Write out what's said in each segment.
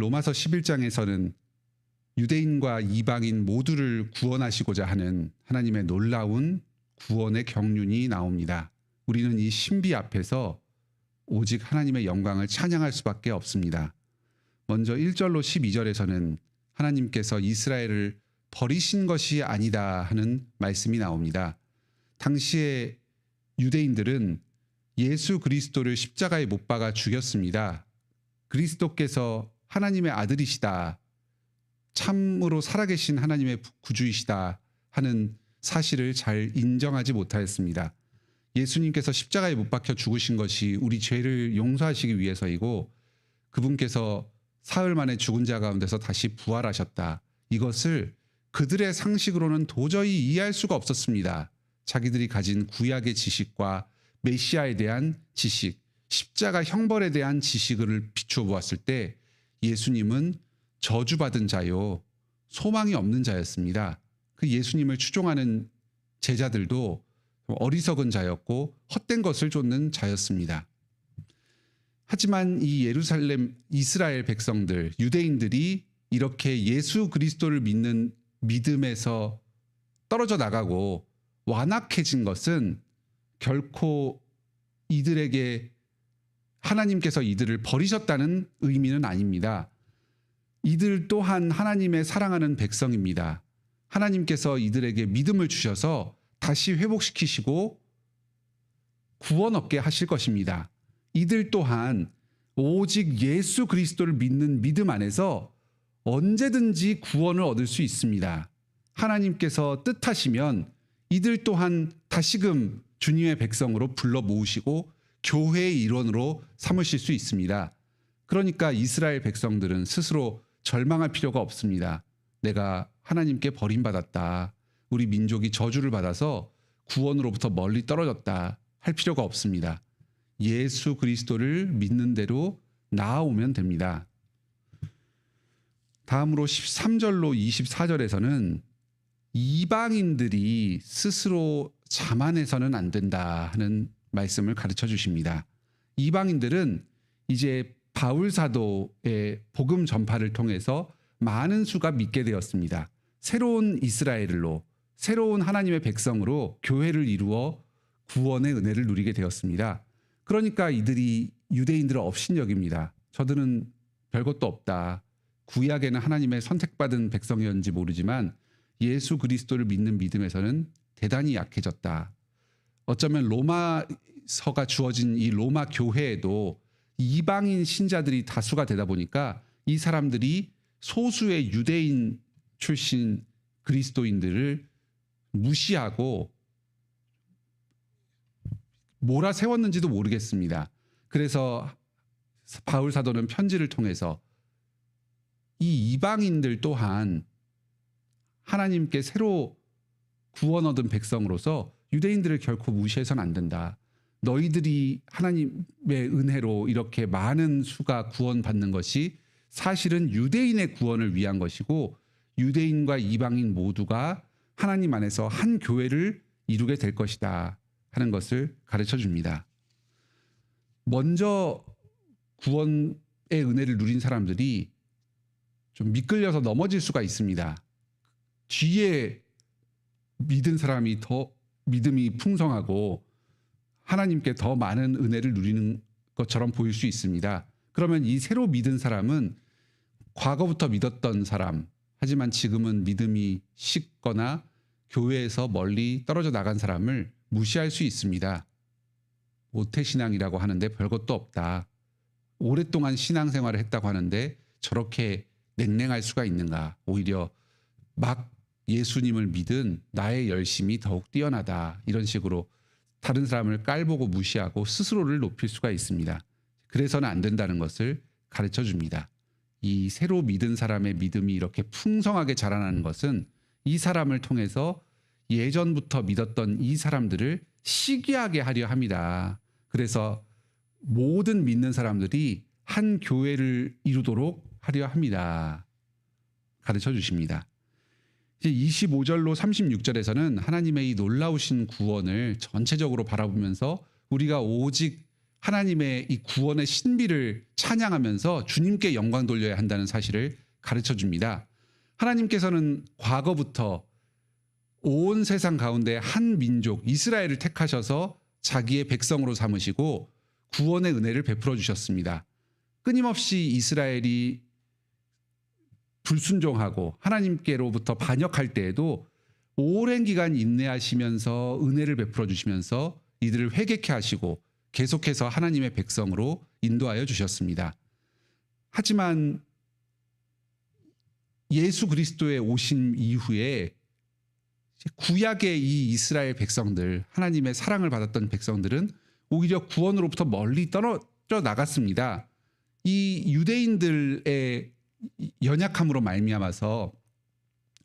로마서 11장에서는 유대인과 이방인 모두를 구원하시고자 하는 하나님의 놀라운 구원의 경륜이 나옵니다. 우리는 이 신비 앞에서 오직 하나님의 영광을 찬양할 수밖에 없습니다. 먼저 1절로 12절에서는 하나님께서 이스라엘을 버리신 것이 아니다 하는 말씀이 나옵니다. 당시에 유대인들은 예수 그리스도를 십자가에 못 박아 죽였습니다. 그리스도께서 하나님의 아들이시다, 참으로 살아계신 하나님의 구주이시다 하는 사실을 잘 인정하지 못하였습니다. 예수님께서 십자가에 못 박혀 죽으신 것이 우리 죄를 용서하시기 위해서이고 그분께서 사흘 만에 죽은 자 가운데서 다시 부활하셨다. 이것을 그들의 상식으로는 도저히 이해할 수가 없었습니다. 자기들이 가진 구약의 지식과 메시아에 대한 지식, 십자가 형벌에 대한 지식을 비추어 보았을 때 예수님은 저주받은 자요, 소망이 없는 자였습니다. 그 예수님을 추종하는 제자들도 어리석은 자였고 헛된 것을 쫓는 자였습니다. 하지만 이 예루살렘 이스라엘 백성들, 유대인들이 이렇게 예수 그리스도를 믿는 믿음에서 떨어져 나가고 완악해진 것은 결코 이들에게 하나님께서 이들을 버리셨다는 의미는 아닙니다. 이들 또한 하나님의 사랑하는 백성입니다. 하나님께서 이들에게 믿음을 주셔서 다시 회복시키시고 구원 얻게 하실 것입니다. 이들 또한 오직 예수 그리스도를 믿는 믿음 안에서 언제든지 구원을 얻을 수 있습니다. 하나님께서 뜻하시면 이들 또한 다시금 주님의 백성으로 불러 모으시고 교회의 일원으로 삼으실 수 있습니다. 그러니까 이스라엘 백성들은 스스로 절망할 필요가 없습니다. 내가 하나님께 버림받았다, 우리 민족이 저주를 받아서 구원으로부터 멀리 떨어졌다 할 필요가 없습니다. 예수 그리스도를 믿는 대로 나아오면 됩니다. 다음으로 13절로 24절에서는 이방인들이 스스로 자만해서는 안 된다 하는 말씀을 가르쳐 주십니다. 이방인들은 이제 바울 사도의 복음 전파를 통해서 많은 수가 믿게 되었습니다. 새로운 이스라엘로, 새로운 하나님의 백성으로 교회를 이루어 구원의 은혜를 누리게 되었습니다. 그러니까 이들이 유대인들을 업신여깁니다. 저들은 별것도 없다. 구약에는 하나님의 선택받은 백성이었는지 모르지만 예수 그리스도를 믿는 믿음에서는 대단히 약해졌다. 어쩌면 로마서가 주어진 이 로마 교회에도 이방인 신자들이 다수가 되다 보니까 이 사람들이 소수의 유대인 출신 그리스도인들을 무시하고 몰아세웠는지도 모르겠습니다. 그래서 바울 사도는 편지를 통해서 이 이방인들 또한 하나님께 새로 구원 얻은 백성으로서 유대인들을 결코 무시해서는 안 된다. 너희들이 하나님의 은혜로 이렇게 많은 수가 구원받는 것이 사실은 유대인의 구원을 위한 것이고 유대인과 이방인 모두가 하나님 안에서 한 교회를 이루게 될 것이다 하는 것을 가르쳐 줍니다. 먼저 구원의 은혜를 누린 사람들이 좀 미끌려서 넘어질 수가 있습니다. 뒤에 믿은 사람이 더 믿음이 풍성하고 하나님께 더 많은 은혜를 누리는 것처럼 보일 수 있습니다. 그러면 이 새로 믿은 사람은 과거부터 믿었던 사람, 하지만 지금은 믿음이 식거나 교회에서 멀리 떨어져 나간 사람을 무시할 수 있습니다. 모태신앙이라고 하는데 별것도 없다. 오랫동안 신앙생활을 했다고 하는데 저렇게 냉랭할 수가 있는가. 오히려 막 예수님을 믿은 나의 열심이 더욱 뛰어나다. 이런 식으로 다른 사람을 깔보고 무시하고 스스로를 높일 수가 있습니다. 그래서는 안 된다는 것을 가르쳐 줍니다. 이 새로 믿은 사람의 믿음이 이렇게 풍성하게 자라나는 것은 이 사람을 통해서 예전부터 믿었던 이 사람들을 시기하게 하려 합니다. 그래서 모든 믿는 사람들이 한 교회를 이루도록 하려 합니다. 가르쳐 주십니다. 이제 25절로 36절에서는 하나님의 이 놀라우신 구원을 전체적으로 바라보면서 우리가 오직 하나님의 이 구원의 신비를 찬양하면서 주님께 영광 돌려야 한다는 사실을 가르쳐 줍니다. 하나님께서는 과거부터 온 세상 가운데 한 민족 이스라엘을 택하셔서 자기의 백성으로 삼으시고 구원의 은혜를 베풀어 주셨습니다. 끊임없이 이스라엘이 불순종하고 하나님께로부터 반역할 때에도 오랜 기간 인내하시면서 은혜를 베풀어 주시면서 이들을 회개케 하시고 계속해서 하나님의 백성으로 인도하여 주셨습니다. 하지만 예수 그리스도의 오심 이후에 구약의 이 이스라엘 백성들, 하나님의 사랑을 받았던 백성들은 오히려 구원으로부터 멀리 떨어져 나갔습니다. 이 유대인들의 연약함으로 말미암아서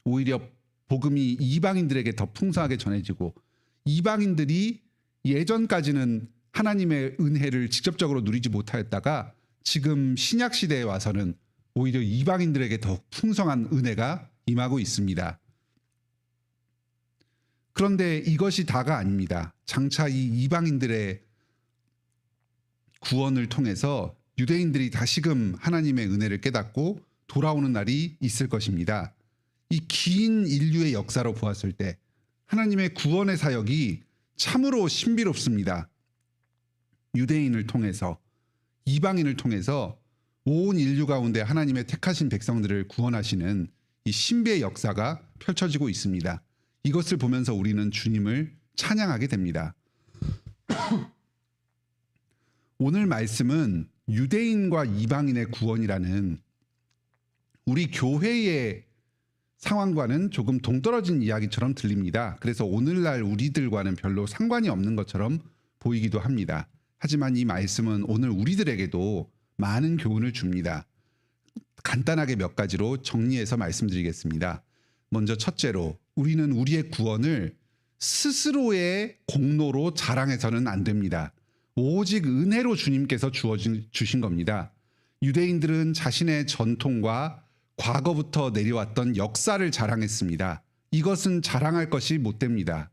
오히려 복음이 이방인들에게 더 풍성하게 전해지고, 이방인들이 예전까지는 하나님의 은혜를 직접적으로 누리지 못하였다가 지금 신약 시대에 와서는 오히려 이방인들에게 더 풍성한 은혜가 임하고 있습니다. 그런데 이것이 다가 아닙니다. 장차 이 이방인들의 구원을 통해서 유대인들이 다시금 하나님의 은혜를 깨닫고 돌아오는 날이 있을 것입니다. 이 긴 인류의 역사로 보았을 때 하나님의 구원의 사역이 참으로 신비롭습니다. 유대인을 통해서, 이방인을 통해서 온 인류 가운데 하나님의 택하신 백성들을 구원하시는 이 신비의 역사가 펼쳐지고 있습니다. 이것을 보면서 우리는 주님을 찬양하게 됩니다. 오늘 말씀은 유대인과 이방인의 구원이라는 우리 교회의 상황과는 조금 동떨어진 이야기처럼 들립니다. 그래서 오늘날 우리들과는 별로 상관이 없는 것처럼 보이기도 합니다. 하지만 이 말씀은 오늘 우리들에게도 많은 교훈을 줍니다. 간단하게 몇 가지로 정리해서 말씀드리겠습니다. 먼저 첫째로, 우리는 우리의 구원을 스스로의 공로로 자랑해서는 안 됩니다. 오직 은혜로 주님께서 주신 겁니다. 유대인들은 자신의 전통과 과거부터 내려왔던 역사를 자랑했습니다. 이것은 자랑할 것이 못 됩니다.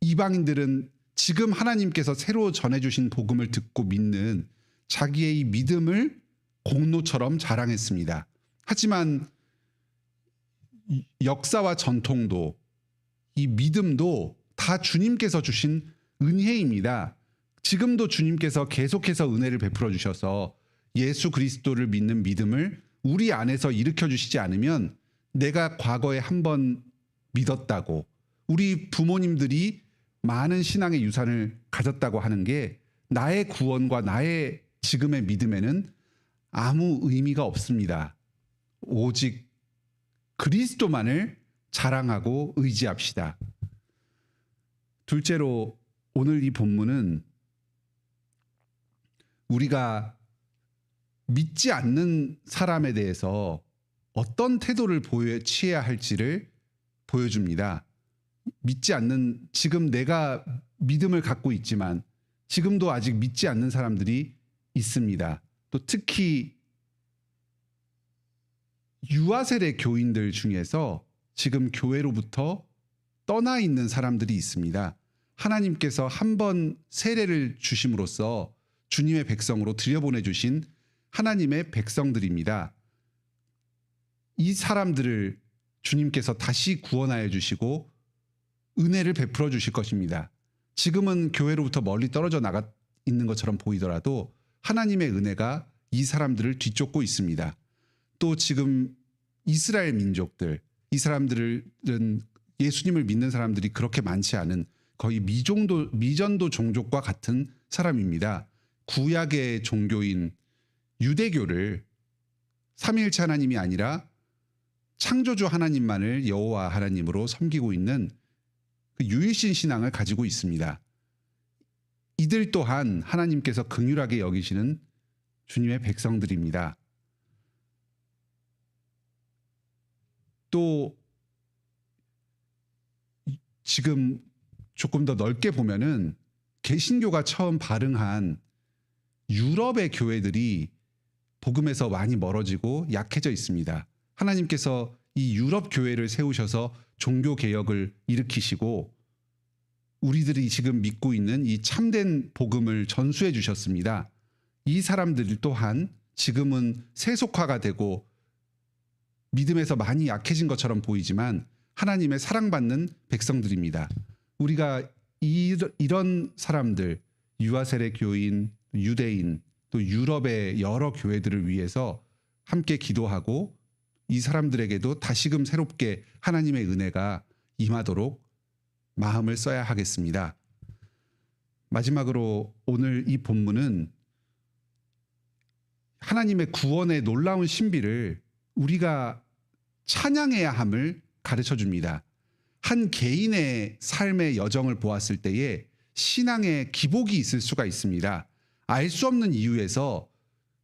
이방인들은 지금 하나님께서 새로 전해주신 복음을 듣고 믿는 자기의 이 믿음을 공로처럼 자랑했습니다. 하지만 역사와 전통도, 이 믿음도 다 주님께서 주신 은혜입니다. 지금도 주님께서 계속해서 은혜를 베풀어 주셔서 예수 그리스도를 믿는 믿음을 우리 안에서 일으켜 주시지 않으면, 내가 과거에 한번 믿었다고, 우리 부모님들이 많은 신앙의 유산을 가졌다고 하는 게 나의 구원과 나의 지금의 믿음에는 아무 의미가 없습니다. 오직 그리스도만을 자랑하고 의지합시다. 둘째로, 오늘 이 본문은 우리가 믿지 않는 사람에 대해서 어떤 태도를 취해야 할지를 보여줍니다. 믿지 않는, 지금 내가 믿음을 갖고 있지만 지금도 아직 믿지 않는 사람들이 있습니다. 또 특히 유아 세대 교인들 중에서 지금 교회로부터 떠나 있는 사람들이 있습니다. 하나님께서 한 번 세례를 주심으로써 주님의 백성으로 들여보내주신 하나님의 백성들입니다. 이 사람들을 주님께서 다시 구원하여 주시고 은혜를 베풀어 주실 것입니다. 지금은 교회로부터 멀리 떨어져 나가 있는 것처럼 보이더라도 하나님의 은혜가 이 사람들을 뒤쫓고 있습니다. 또 지금 이스라엘 민족들, 이 사람들은 예수님을 믿는 사람들이 그렇게 많지 않은 거의 미전도 종족과 같은 사람입니다. 구약의 종교인 유대교를 삼위일체 하나님이 아니라 창조주 하나님만을 여호와 하나님으로 섬기고 있는 그 유일신 신앙을 가지고 있습니다. 이들 또한 하나님께서 긍휼하게 여기시는 주님의 백성들입니다. 또 지금 조금 더 넓게 보면은 개신교가 처음 발흥한 유럽의 교회들이 복음에서 많이 멀어지고 약해져 있습니다. 하나님께서 이 유럽 교회를 세우셔서 종교 개혁을 일으키시고 우리들이 지금 믿고 있는 이 참된 복음을 전수해 주셨습니다. 이 사람들 또한 지금은 세속화가 되고 믿음에서 많이 약해진 것처럼 보이지만 하나님의 사랑받는 백성들입니다. 우리가 이런 사람들, 유아세례 교인, 유대인, 또 유럽의 여러 교회들을 위해서 함께 기도하고 이 사람들에게도 다시금 새롭게 하나님의 은혜가 임하도록 마음을 써야 하겠습니다. 마지막으로 오늘 이 본문은 하나님의 구원의 놀라운 신비를 우리가 찬양해야 함을 가르쳐 줍니다. 한 개인의 삶의 여정을 보았을 때에 신앙의 기복이 있을 수가 있습니다. 알 수 없는 이유에서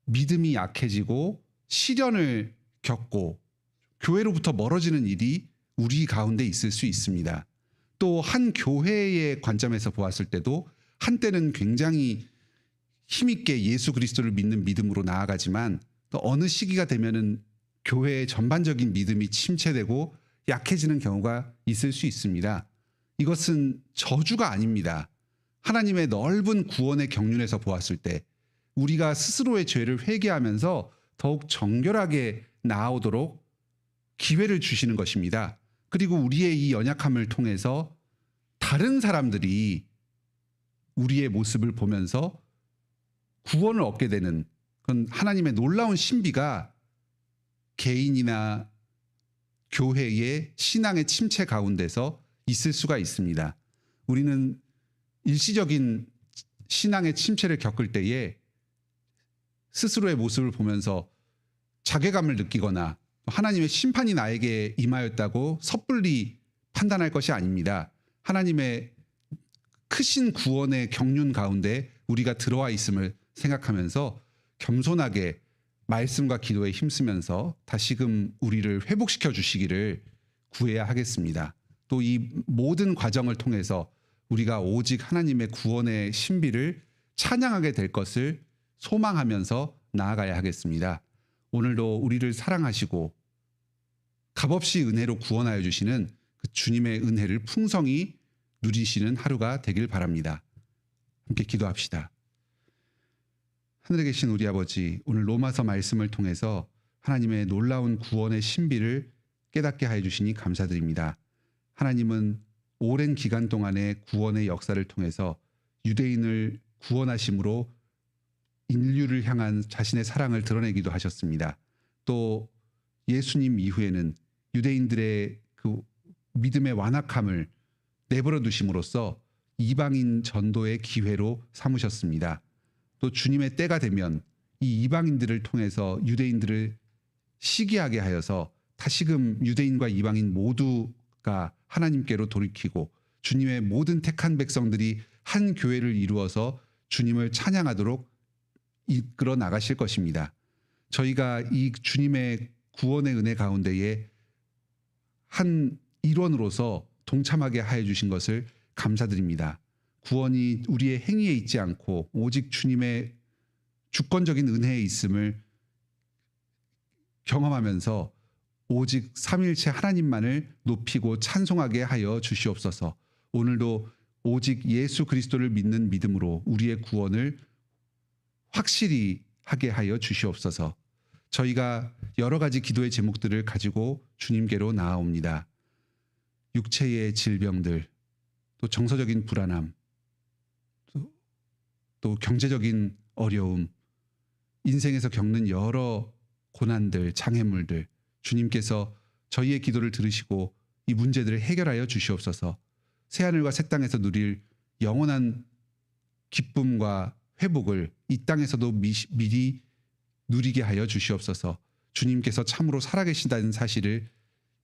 믿음이 약해지고 시련을 겪고 교회로부터 멀어지는 일이 우리 가운데 있을 수 있습니다. 또 한 교회의 관점에서 보았을 때도 한때는 굉장히 힘있게 예수 그리스도를 믿는 믿음으로 나아가지만 또 어느 시기가 되면은 교회의 전반적인 믿음이 침체되고 약해지는 경우가 있을 수 있습니다. 이것은 저주가 아닙니다. 하나님의 넓은 구원의 경륜에서 보았을 때 우리가 스스로의 죄를 회개하면서 더욱 정결하게 나아오도록 기회를 주시는 것입니다. 그리고 우리의 이 연약함을 통해서 다른 사람들이 우리의 모습을 보면서 구원을 얻게 되는 그런 하나님의 놀라운 신비가 개인이나 교회의 신앙의 침체 가운데서 있을 수가 있습니다. 우리는 일시적인 신앙의 침체를 겪을 때에 스스로의 모습을 보면서 자괴감을 느끼거나 하나님의 심판이 나에게 임하였다고 섣불리 판단할 것이 아닙니다. 하나님의 크신 구원의 경륜 가운데 우리가 들어와 있음을 생각하면서 겸손하게 말씀과 기도에 힘쓰면서 다시금 우리를 회복시켜 주시기를 구해야 하겠습니다. 또 이 모든 과정을 통해서 우리가 오직 하나님의 구원의 신비를 찬양하게 될 것을 소망하면서 나아가야 하겠습니다. 오늘도 우리를 사랑하시고 값없이 은혜로 구원하여 주시는 그 주님의 은혜를 풍성히 누리시는 하루가 되길 바랍니다. 함께 기도합시다. 하늘에 계신 우리 아버지, 오늘 로마서 말씀을 통해서 하나님의 놀라운 구원의 신비를 깨닫게 하여 주시니 감사드립니다. 하나님은 오랜 기간 동안의 구원의 역사를 통해서 유대인을 구원하심으로 인류를 향한 자신의 사랑을 드러내기도 하셨습니다. 또 예수님 이후에는 유대인들의 그 믿음의 완악함을 내버려 두심으로써 이방인 전도의 기회로 삼으셨습니다. 또 주님의 때가 되면 이 이방인들을 통해서 유대인들을 시기하게 하여서 다시금 유대인과 이방인 모두가 하나님께로 돌이키고 주님의 모든 택한 백성들이 한 교회를 이루어서 주님을 찬양하도록 이끌어 나가실 것입니다. 저희가 이 주님의 구원의 은혜 가운데에 한 일원으로서 동참하게 하여 주신 것을 감사드립니다. 구원이 우리의 행위에 있지 않고 오직 주님의 주권적인 은혜에 있음을 경험하면서 오직 삼위일체 하나님만을 높이고 찬송하게 하여 주시옵소서. 오늘도 오직 예수 그리스도를 믿는 믿음으로 우리의 구원을 확실히 하게 하여 주시옵소서. 저희가 여러 가지 기도의 제목들을 가지고 주님께로 나아옵니다. 육체의 질병들, 또 정서적인 불안함, 또 경제적인 어려움, 인생에서 겪는 여러 고난들, 장애물들, 주님께서 저희의 기도를 들으시고 이 문제들을 해결하여 주시옵소서. 새하늘과 새 땅에서 누릴 영원한 기쁨과 회복을 이 땅에서도 미리 누리게 하여 주시옵소서. 주님께서 참으로 살아계신다는 사실을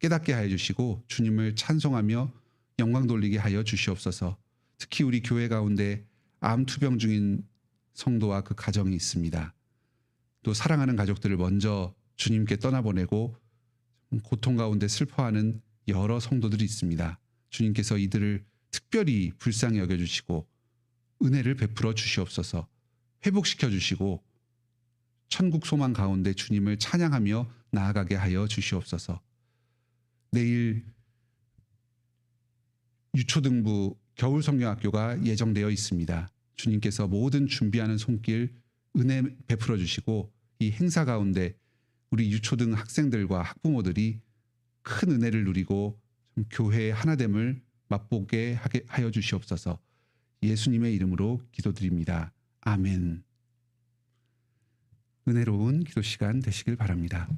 깨닫게 하여 주시고 주님을 찬송하며 영광 돌리게 하여 주시옵소서. 특히 우리 교회 가운데 암 투병 중인 성도와 그 가정이 있습니다. 또 사랑하는 가족들을 먼저 주님께 떠나보내고 고통 가운데 슬퍼하는 여러 성도들이 있습니다. 주님께서 이들을 특별히 불쌍히 여겨주시고 은혜를 베풀어 주시옵소서. 회복시켜 주시고 천국 소망 가운데 주님을 찬양하며 나아가게 하여 주시옵소서. 내일 유초등부 겨울 성경학교가 예정되어 있습니다. 주님께서 모든 준비하는 손길 은혜 베풀어 주시고 이 행사 가운데 우리 유초등 학생들과 학부모들이 큰 은혜를 누리고 교회의 하나됨을 맛보게 하여 주시옵소서. 예수님의 이름으로 기도드립니다. 아멘. 은혜로운 기도 시간 되시길 바랍니다.